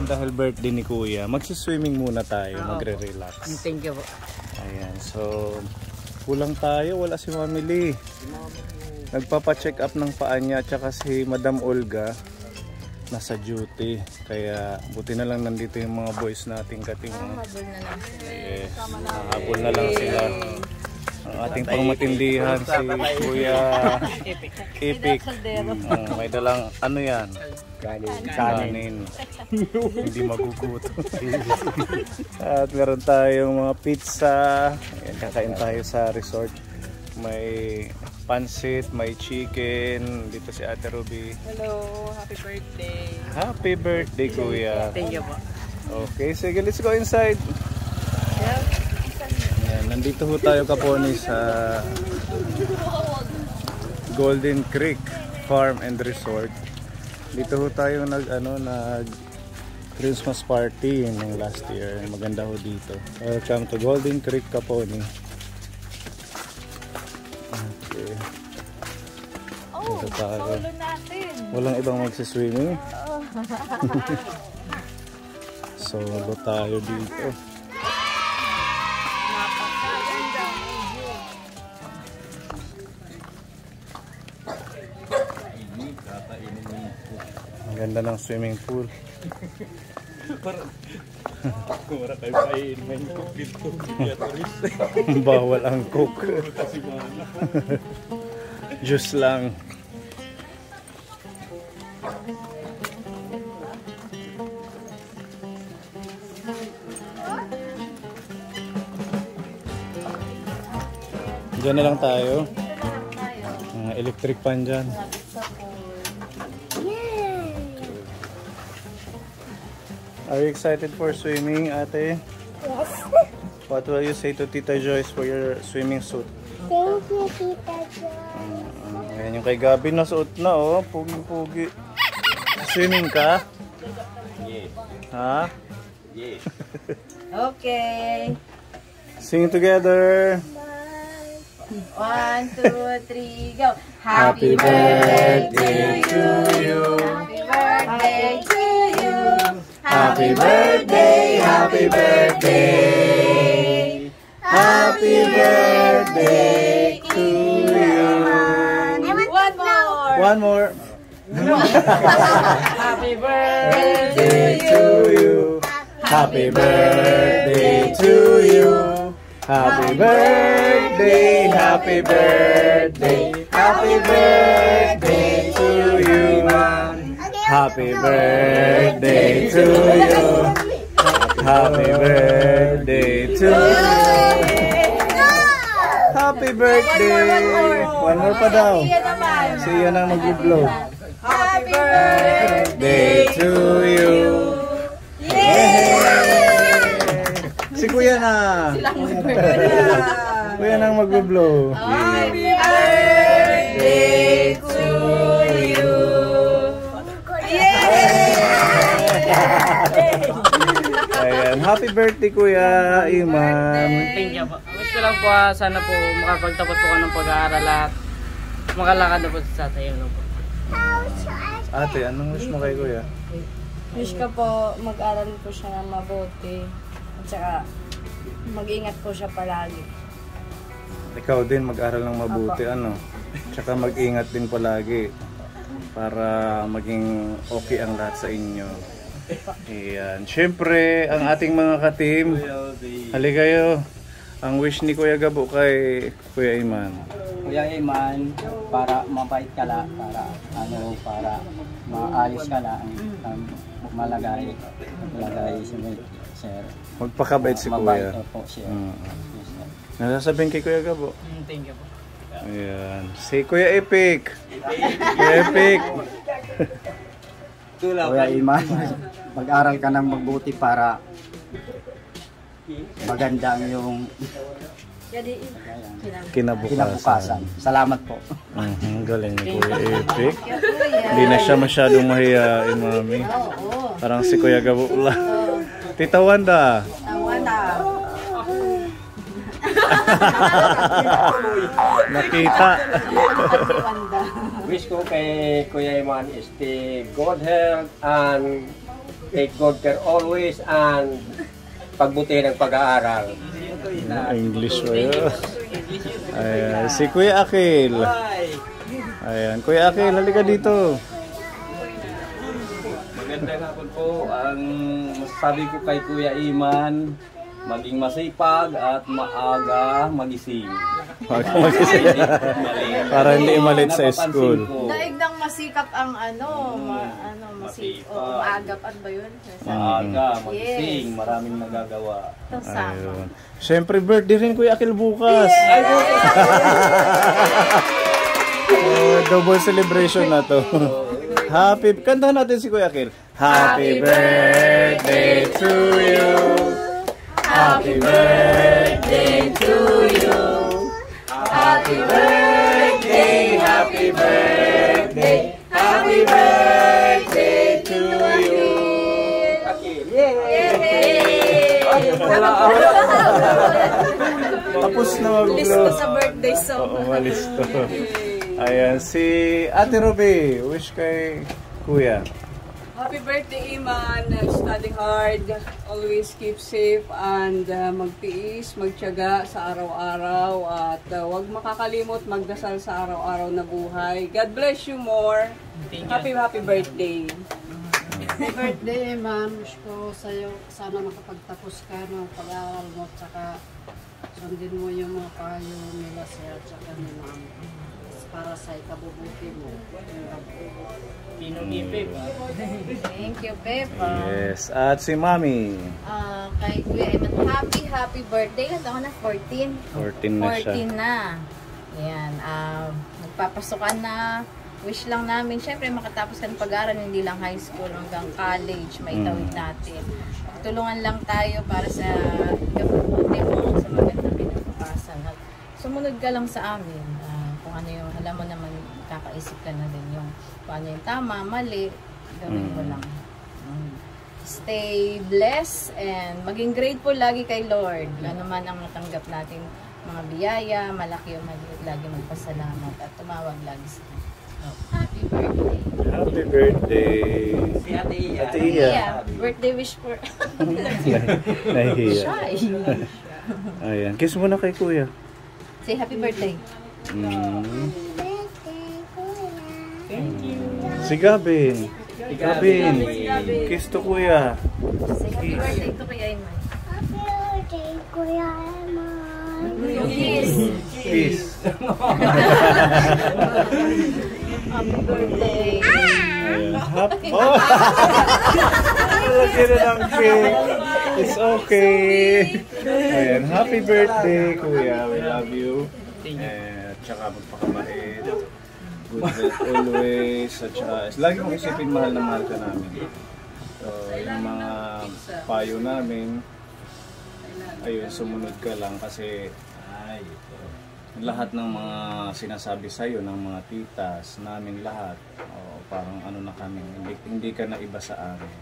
dahil birthday ni Kuya, magsiswimming muna tayo, magre-relax. Thank you po. Ayan, so kulang tayo, wala si Mami Lee. Nagpapa-check up ng paa niya, tsaka si Madam Olga nasa duty. Kaya buti na lang nandito yung mga boys nating kating. Habol na lang sila. Yes, habol na lang sila. Ang ating pangmatindihan si Kuya Epic. May dalang ano yan? Kanin. Hindi magugutom. At meron tayong mga pizza. Ayan, kakain tayo sa resort. May pansit, may chicken. Dito si Ate Ruby. Hello, happy birthday. Happy birthday, Kuya. Thank you po. Okay, sige, let's go inside. Ayan, nandito ho tayo kaponi sa Golden Creek Farm and Resort. Dito ho tayo nag Christmas party ng last year. Maganda ho dito. Welcome to Golden Creek Kaponi. Okay. Oh, solo natin. Walang ibang magsiswimming. Solo tayo dito. Ang ganda ng swimming pool. Bawal ang coke. Juice lang. Diyan na lang tayo. Electric pan dyan. Are you excited for swimming, ate? Yes. What will you say to Tita Joyce for your swimming suit? Thank you, Tita Joy. Ayan yung kay Gabi na suot na, oh. Pugi-pugi. Swimming ka? Yes. Ha? Yes. Okay. Sing together. 1, 2, 3, go. Happy birthday to you. Happy birthday to you. Happy birthday, happy birthday. Happy birthday to you. One more. One more. Happy birthday To you. Happy birthday to you. Happy birthday, happy birthday. Happy birthday to you. Happy birthday to you. Happy birthday to you. Happy birthday. One more pa daw. Si yan ang mag-blow. Happy birthday To you. Si Kuya na. Kuya nang mag-blow. Happy birthday to you. Ayan. Happy birthday, Kuya Iman. Thank you po. Wish ko lang po sana po makapagtapos po ko ng pag-aaral at makalakad na po sa tayo po. Ate, anong wish mo kay Kuya? Wish ko po mag-aral po siya ng mabuti. At saka mag-ingat po siya palagi. Ikaw din mag-aral ng mabuti, ano? Tsaka mag-ingat din palagi para maging okay ang lahat sa inyo. Ayan. Siyempre, ang ating mga ka-team, hali kayo. Ang wish ni Kuya Gabo kay Kuya Iman. Kuya Iman, para mabait ka lang, para maayos ka lang, malagay si Sir. Magpakabait si Mabait Kuya. po siya. Yes, sir. Nasasabihin kay Kuya Gabo. Thank you po. Ayan. Si Kuya Epic. Kuya Epic. Kuya Iman, mag-aral ka ng mabuti para maganda ang iyong kinabukasan. Salamat po. Galing ni Kuya Epic. Hindi na siya masyadong mahihain, mami. Parang si Kuya Gabo lang. Tita Wanda. Nakita. Wish ko kay Kuya Iman is the good health and take good care always and pagbutihin ng pag-aaral. English ba yun? Ayan, si Kuya Akil. Ayan, Kuya Akil, halika dito. Magandang hapon po. Ang masasabi ko kay Kuya Iman, maging masipag at maaga magising. Para hindi malit sa school. Daig nang masikap ang maagap at ba yun? Maaga magising, maraming nagagawa. Ayun. Siyempre, birthday rin Kuya Akil bukas. Double celebration na to. Kantahan natin si Kuya Akil. Happy birthday to you. Happy birthday to you. Happy birthday, happy birthday, happy birthday to you. Tapos na mag-blow. Listo sa birthday song. Oo, malisto. Ayan, si Ate Ruby, wish kay Kuya. Happy birthday, Iman. Study hard. Always keep safe and magtiis, magtiyaga sa araw-araw. At huwag makakalimot magdasal sa araw-araw na buhay. God bless you more. Happy birthday. Happy birthday, Iman. Wish ko sa'yo, sana makapagtapos ka ng pag-aaral mo. Tsaka sundin mo yung mga payo nila sa'yo. Tsaka ni Ma'am. Para sa ikabubuti mo. Pinong-ipip. Thank you, Pepa. Yes, at si Mami. Kay Kuya Eman, happy birthday. Ilan taon na? 14? 14 na siya. 14 na. Ayan, magpapasukan na. Wish lang namin, syempre makatapos ka ng pag-aaral, hindi lang high school hanggang college, maitawid natin. Tulungan lang tayo para sa ikabubuti mo, sa magandang kinabukasan. Sumunod ka lang sa amin. Kung ano yung, alam mo naman, kakaisip ka na din yung paano yung tama, mali, gawin mo lang. Stay blessed and maging grateful lagi kay Lord. Ano man ang natanggap natin mga biyaya, malaki o maliit, lagi magpasalamat at tumawag lagi sa Kanya. Happy birthday! Happy birthday! Si Ate Iya. Ate Iya. Birthday wish for... Nahihiya. Shy! Ayan, kiss mo na kay Kuya. Say happy birthday! Si Gabin. Gabin. Kiss to Kuya. Say happy birthday to Kuya Iman. Happy birthday, Kuya Iman. Kiss! Kiss. Happy birthday! Ayan. Oh! Lagi na ng cake. It's okay. Ayan. Happy birthday, Kuya. We love you. Tsaka magpakabait. Good health always. At tsaka, lagi mong isipin mahal na mahal ka namin. So, yung mga payo namin, ayun, sumunod ka lang kasi lahat ng mga sinasabi sa'yo ng mga titas namin lahat, parang ano na kami, hindi ka na iba sa amin.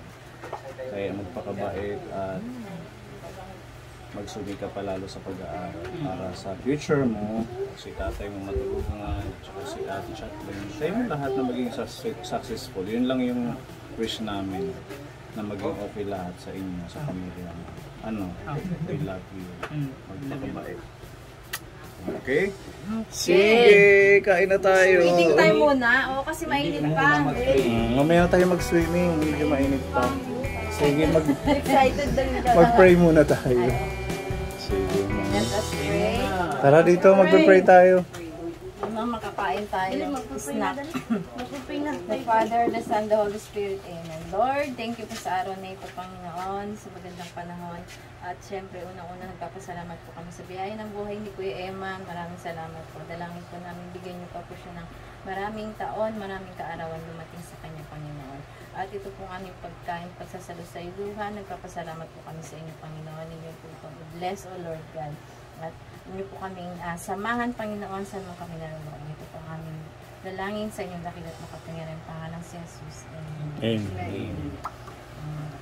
Kaya magpakabait at magsumi ka palalo sa pag-aaral para sa future mo, si tatay mo matulungan, at si ate Chatlin, tayo mo lahat na maging successful. Yun lang yung wish namin, na maging okay lahat sa inyo, sa pamilya mo. We love you. Magpakabait. Okay? Sige, kain na tayo. Swimming time muna. O, kasi mainit pa. Mamaya na tayo mag-swimming, hindi mainit pa. Sige, Excited din ka. mag-pray muna tayo. Sige, Let us pray. tara dito, mag-pray tayo. Makakain tayo. Snack. The Father, the Son, the Holy Spirit. Amen. Lord, thank you po sa araw na ito, Panginoon, sa magandang panahon. At syempre, unang-una nagpapasalamat po kami sa biyaya ng buhay ni Kuya Eman. Maraming salamat po. Dalangin po namin, bigyan niyo pa po siya ng maraming taon, maraming kaarawan lumating sa kanya, Panginoon. At ito pong aming pagkain, pagsasalo sa iluhan. Nagpapasalamat po kami sa inyo, Panginoon. Ninyo po bless, O Lord God. At inyo po kaming samahan, Panginoon, sa mga kami naroon. Ito po aming dalangin sa inyong dakil at makapangyarihan pangalan si Jesus. Amen.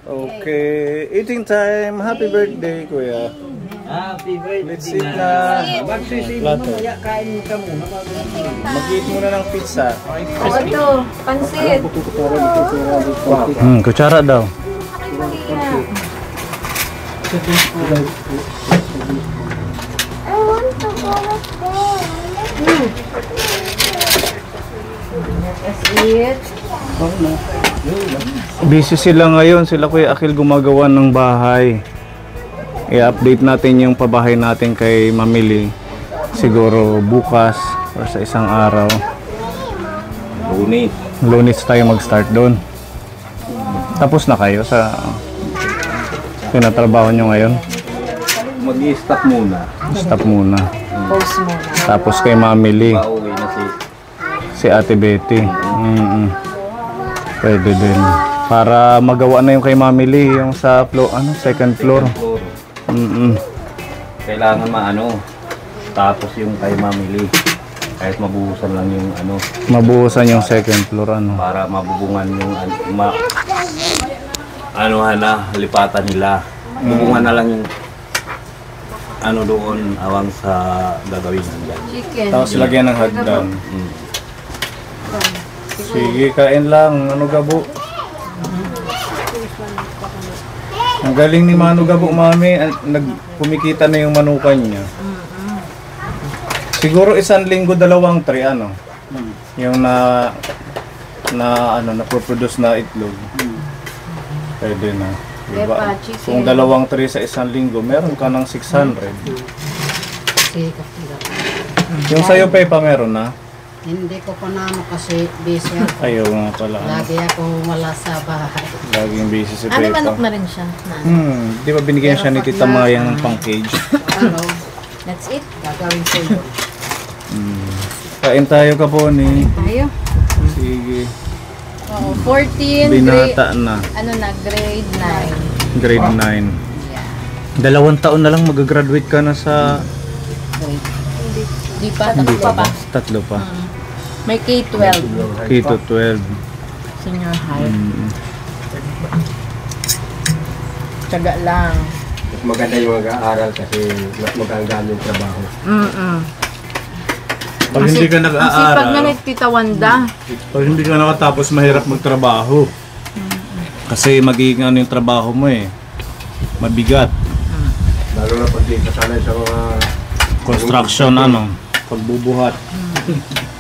Okay, eating time. Happy birthday, Kuya. Happy birthday. Let's eat na. Plato. Kain ka muna. Mag-eat muna ng pizza. Ito, pansit. Kutsara daw. I want to go with them. That's it. Busy sila ngayon, sila Kuya Akil gumagawa ng bahay. I-update natin yung pabahay natin kay Mamili. Siguro bukas or sa isang araw. Lunes tayo mag-start doon. Tapos na kayo sa tinatrabaho nyo ngayon? Mag-i-stop muna. Stop muna. Post muna. Tapos kay Mamili, Pauwi na si Ate Betty. Pwede din. Para magawa na yung kay Mamili, yung sa floor, second floor. Kailangan tapos yung kay Mamili. Kahit mabuhusan lang yung Mabuhusan yung second floor, para mabubungan yung lipatan nila. Bubungan na lang yung doon awang sa gagawin nila. Chicken. Tapos lagyan ng hagdan. Sige, kain lang. Gabo? Ang galing ni Manu Gabo, Mami. Kumikita na yung manukan niya. Siguro 1 linggo, 2 tray, yung na-produce na itlog. Pwede na. Diba? Kung 2 tray sa 1 linggo, meron ka ng 600. Yung sa'yo, Pepa, meron na? Hindi ko pa kasi busy ako. Ayaw nga pala. Lagi akong wala sa bahay. Laging busy si Ano, Pepa. manok na rin siya? Di ba binigyan siya ni Tita Maya ng pang-cage? That's it. Gagawin ko yun. Kain tayo ka po ni. Tayo. Sige. 14. Binata na. Grade 9. Grade 9. 2 taon na lang mag-graduate ka na sa... Di pa, tatlo pa. Tatlo pa. May K-12. K-12. Senior high. Tiyaga lang. Mas maganda yung mag-aaral kasi mas magandang yung trabaho. Pag hindi ka Ang sipag na nag-aaral, ni Tita Wanda. pag hindi ka nakatapos, mahirap magtrabaho. Kasi magiging yung trabaho mo mabigat. Lalo na pag di ka sanay sa mga Construction, pagbubuhat.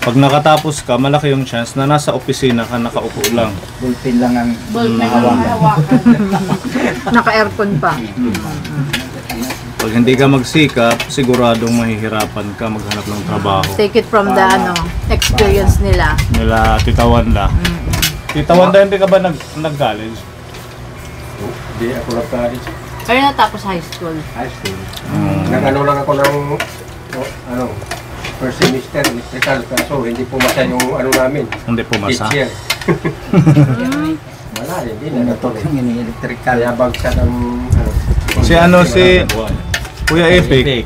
Pag nakatapos ka, malaki yung chance na nasa opisina ka, nakaupo lang. Bulpin lang ang Hawakan. Naka-aircon pa. Pag hindi ka magsikap, siguradong mahihirapan ka maghanap ng trabaho. Take it from the experience nila. Nila Tita Wanda. Tita Wanda, hindi ka ba nag-college? Hindi ako nag-college. Pero natapos high school. High school. Nag-ano lang ako ng first semester electrical kaso hindi pumasa yung namin. Hindi pumasa? Teacher. Wala, hindi na natuloy. yung electrical. Kaya bagsak ang Si Kuya Epic.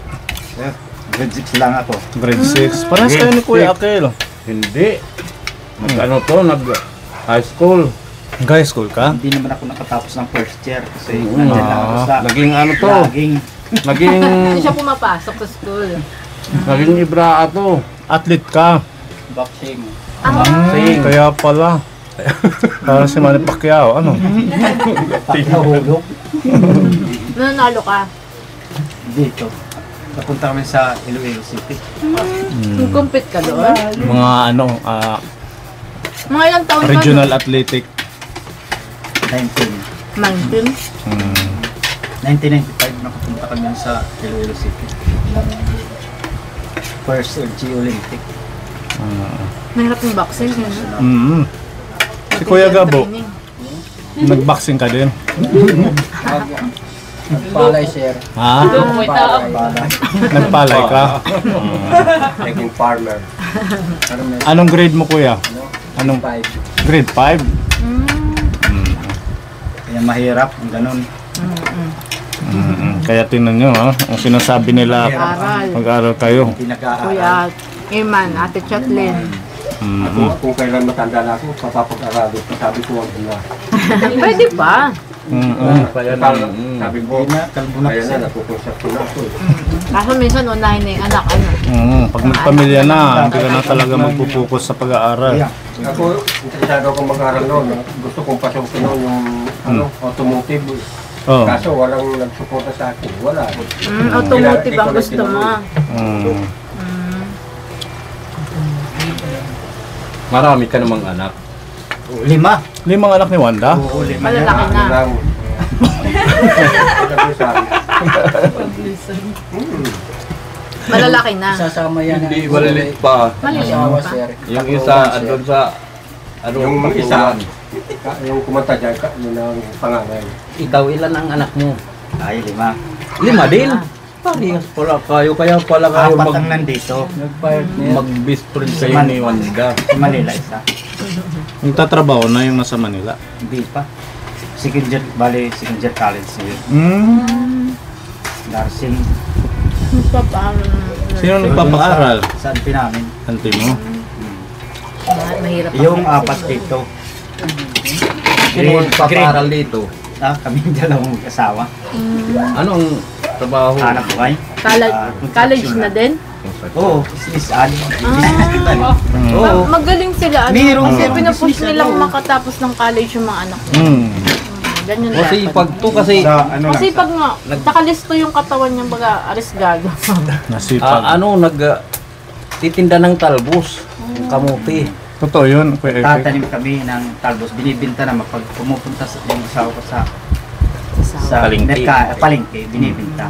Grade 6 lang ako. Grade 6. Parang kayo ni Kuya Akil. Hindi. Nag-high school. High school ka? Hindi naman ako nakatapos ng first year kasi nandiyan lang ako sa Naging Naging Hindi siya pumapasok sa school. naging ibraa to. athlete ka. boxing. Kaya pala. Parang si Manny Pacquiao. Pagkahulog Nanalo ka. dito. Napunta kami sa Iloilo City. Compete ka doon. Mga Mga ilang taon ka regional athletic. 19. 1995 nakapunta kami sa Iloilo City. First LG Olympic. Mahirap yung boxing. Si Kuya Gabo, nag-boxing ka din? Nagpalay sir. Ha? Nagpalay ka? naging farmer. Anong grade mo, Kuya? Anong 5. grade 5? Kaya mahirap ang ganun. Kaya tingnan nyo, ang sinasabi nila, mag-aral kayo. Hindi nag-aaral. Kuya Iman, Ate Chatlin. Kung kailan matanda na ako, papapag-aralin. Sabi ko, wag na. Pwede pa. Sabi ko, Hindi na, kalbo na kaya kasi. na, napuponsap na ako. Kaso minsan unahin na yung anak. Pag nagpamilya na, hindi ka na talaga magpupokus sa pag-aaral. Kaya, Ako, interesado akong mag-aral noon. Gusto kong pasukin noon yung automotive. Oh. Kaso walang nagsuporta sa akin. Wala. Automotive ang gusto mo. Marami ka namang anak. 5. 5 anak ni Wanda? Oo, 5 Malalaki na. Malalaki na. Sasama yan. Hindi, maliliit pa. Maliliit pa. Yung isa, andun sa... Ano, Yung mag-isa, yung kumanta dyan, yun ang panganay. Ikaw, ilan ang anak mo? Ay, 5. 5 din? Parehas pala kayo, kaya pala kayo 4 ang nandito. mag-best friend kayo ni Wanda. Sa Manila isa. Nagtatrabaho na yung nasa Manila? Hindi pa. Second year college yun. Nursing. Sino nagpapaaral? Sa auntie namin. Auntie mo? Mahirap Yung 4 dito. Sino nagpapaaral dito? Kami dalawang asawa. Anong trabaho? Anak buhay. College na din? Oo, business ad. Oo. Magaling sila. Meron Kasi sila. pinupush nilang makatapos ng college yung mga anak. Ganyan Kasi dapat. pag to kasi... Kasi pag nga, nakalisto yung katawan niyang baga arisgado. Nasipag. Titinda ng talbos, kamuti. Totoo yun, Kuya Epic. Tatanim kami ng talbos. Binibinta naman pag pumupunta sa yung asawa ko sa Palengke. Palengke, binibinta.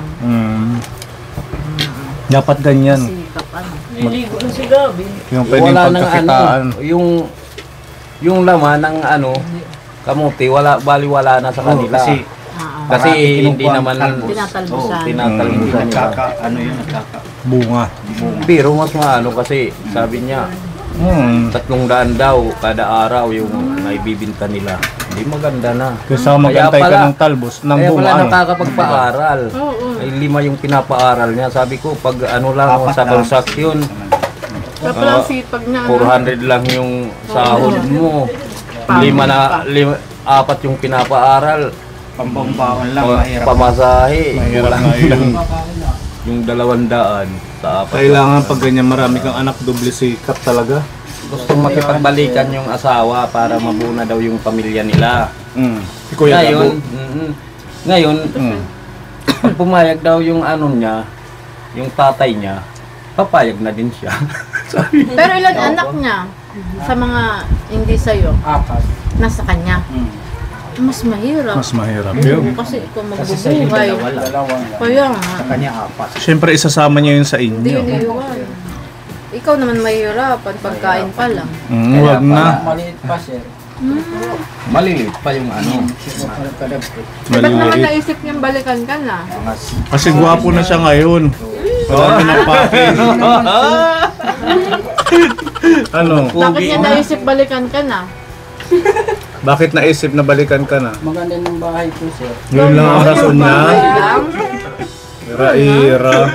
Dapat ganyan. Sikap ano. Niligo na si Gabi. Yung pwedeng Wala nang pagkakitaan. yung laman ng kamuti, wala na sa kanila. Kasi Kasi hindi naman Tinatalbusan. tinatalbusan nila. Bunga. Pero mas maano kasi sabi niya 300 daw kada araw yung naibibinta nila. Hindi maganda na. Kaysa mag-antay ka ng talbos, ng Kaya bunga. pala nakakapagpaaral. Ay 5 yung pinapaaral niya. Sabi ko pag ano lang sa construction, Kaya pala sipag niya. 400 lang yung sahod mo. 4 yung pinapaaral. Pambongbaon lang, mahirap. Pamasahe. Mahirap na yun. Yung 200 sa 4. Kailangan pag ganyan marami kang anak, doble sikap talaga. Gustong makipagbalikan yung asawa para mabuna daw yung pamilya nila. Si Kuya Ngayon, Gabo. ngayon, pag pumayag daw yung ano niya, yung tatay niya, papayag na din siya. Pero ilan anak niya sa mga hindi sa'yo? 4. Nasa kanya. Mas mahirap. Mas mahirap yun. Kasi ikaw Kasi sa inyo magbubuhay. dalawa. Kaya nga. Sa kanya 4. Siyempre isasama niya yun sa Hindi inyo. yun iwan. Ikaw naman mahihirapan pagkain pa lang. Huwag na. Maliit pa, sir. Maliliit pa yung ano. Ba't naman Maliliit. naisip niyang balikan ka na? Kasi gwapo na siya ngayon. Marami ng pakin. Ano? Bakit niya naisip balikan ka na? Bakit naisip na balikan ka na? Maganda ng bahay ko, sir. Yun lang ang rason niya. Lang? Ira-ira.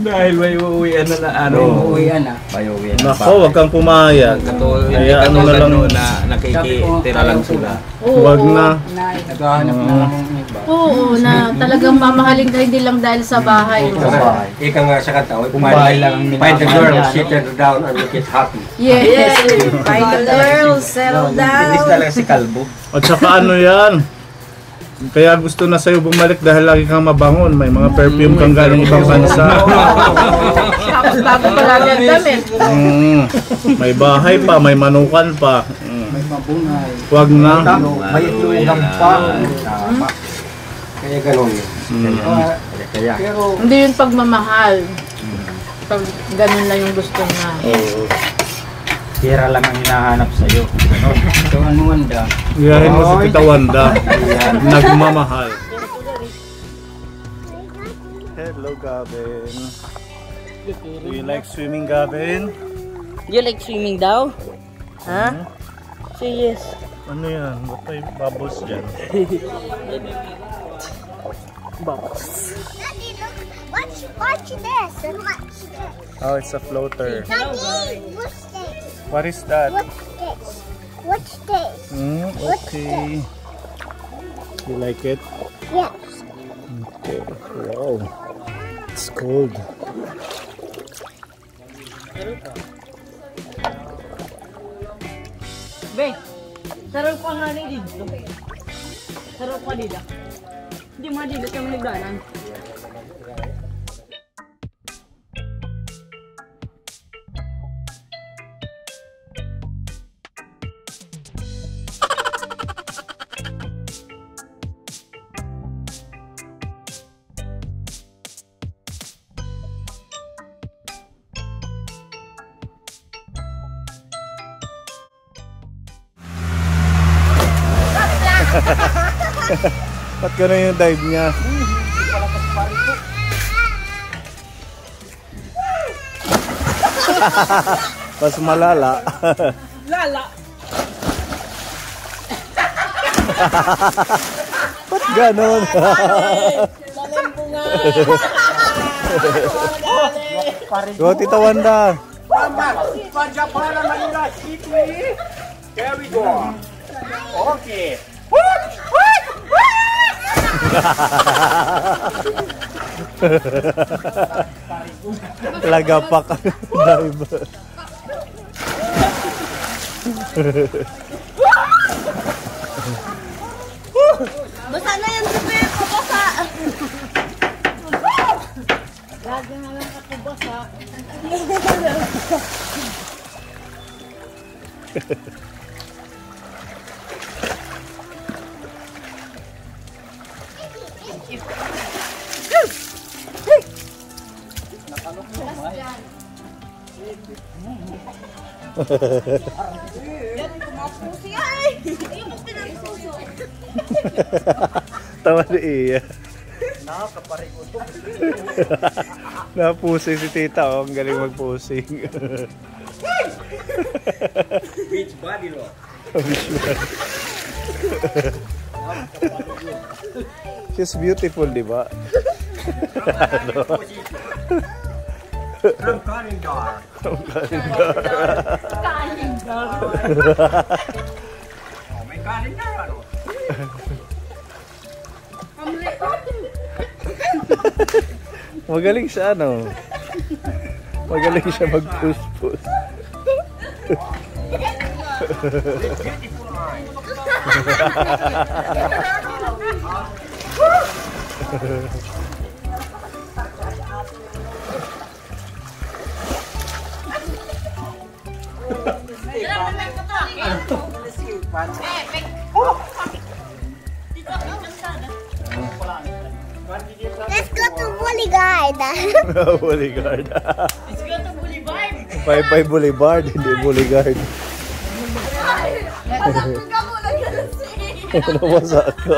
Dahil may uuwian na Uuwian na. May uuwian na Nako, wag kang pumayag. Hindi Kaya ano na katulad lang. noon na nakikitira lang sila. Wag na. Naghahanap na lang ng iba. Oo, na talagang mamahalin ka hindi lang dahil sa bahay. Ika nga sa kanta, Bahay lang ang find the girl, minamahal. sit her down and make it happy. Yes! Find the girl, settle down. talaga si Kalbo. At saka ano yan? Kaya gusto na sa'yo bumalik dahil lagi kang mabangon. May mga perfume kang galing ibang bansa. Tapos bago palagi ang damit. May bahay pa, may manukan pa. May mabungay. Wag na. May ulam pa. Kaya ganun yun. Kaya. Hindi yun pagmamahal. Pag ganun lang yung gusto niya. Pira lang ang hinahanap sa'yo. Ito ang Wanda. Iyahin mo si Tita Wanda. Nagmamahal. Hello, Gavin. Do you like swimming, Gavin? You like swimming daw? Ha? Say yes. Ano yan? Ba't may bubbles dyan? Daddy, look. Watch this. Watch this. Oh, it's a floater. Daddy, what's this? What is that? What's this? Okay. You like it? Yes. Okay. Wow. It's cold. Be, sarap pa nga rin dito. Sarap pa dito. Hindi mo dito kami nagdanan. Ba't gano'n yung dive niya? Mas malala. Lala! Ba't gano'n? Lalim po nga! Go, Tita Wanda. Pajapara Manila City. There we go. Okay. Lagapak dive. Basta na yan, Super! Basta! Lagi nga lang ako basa. Tawa ni Iya. Napusing si Tita, oh. Ang galing magpusing. Beach body lo. She's beautiful, di ba? From Kalindar. Oh, may Kalindar ano? Magaling siya, ano? Magaling siya mag-push-push. Let's go to Boulevard. Boulevard. Let's go to Boulevard! Bye-bye Boulevard, hindi Boulevard. Nabasa ako.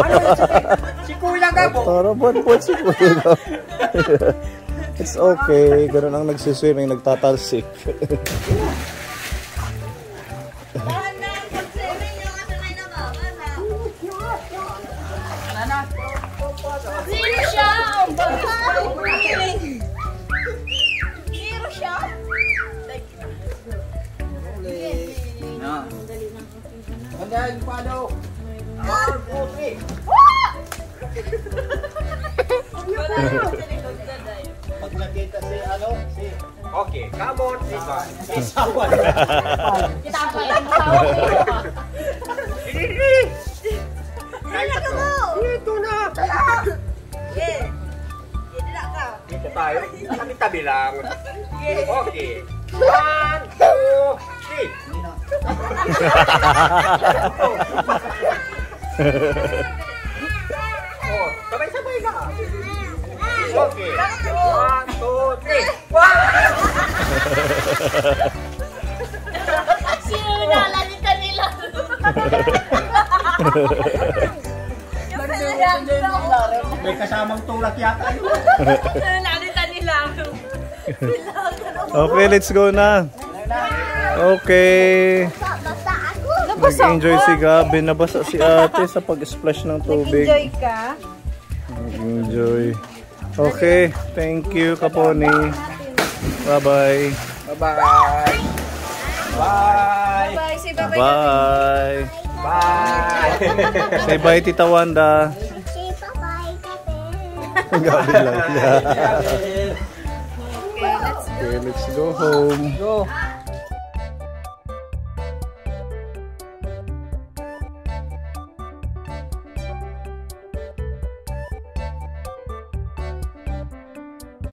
Si Kuya Gabo. Parang buwan si Kuya Gabo. It's okay. Ganun ang nagsiswimming, nagtatalsik. Zero siya! Zero siya! Hanggang paano? Pag nakita si ano, si... Okay, come on, Ivan. Isawan. Kita ako yung masawa ko. Dito mo! Dito na. Dito tayo. Tabi-tabi lang. Okay. 1, 2, 3. Oh, sabay-sabay ka. Okay. 1, 2, 3. Sino nalalita nila? May kasamang tulak yata. Nalalita nila. Okay, let's go na. Okay. Basta ako. Nag-enjoy si Gabi. Nabasa si ate sa pag-splash ng tubig. Enjoy ka? Enjoy. Okay, thank you, Kaponi. Bye-bye. Bye-bye. Bye. Bye, say bye-bye. Bye. Bye. Say bye, Tita Wanda. Say bye-bye, Kape. Gabi lang. Okay, let's Okay, let's go home. Go!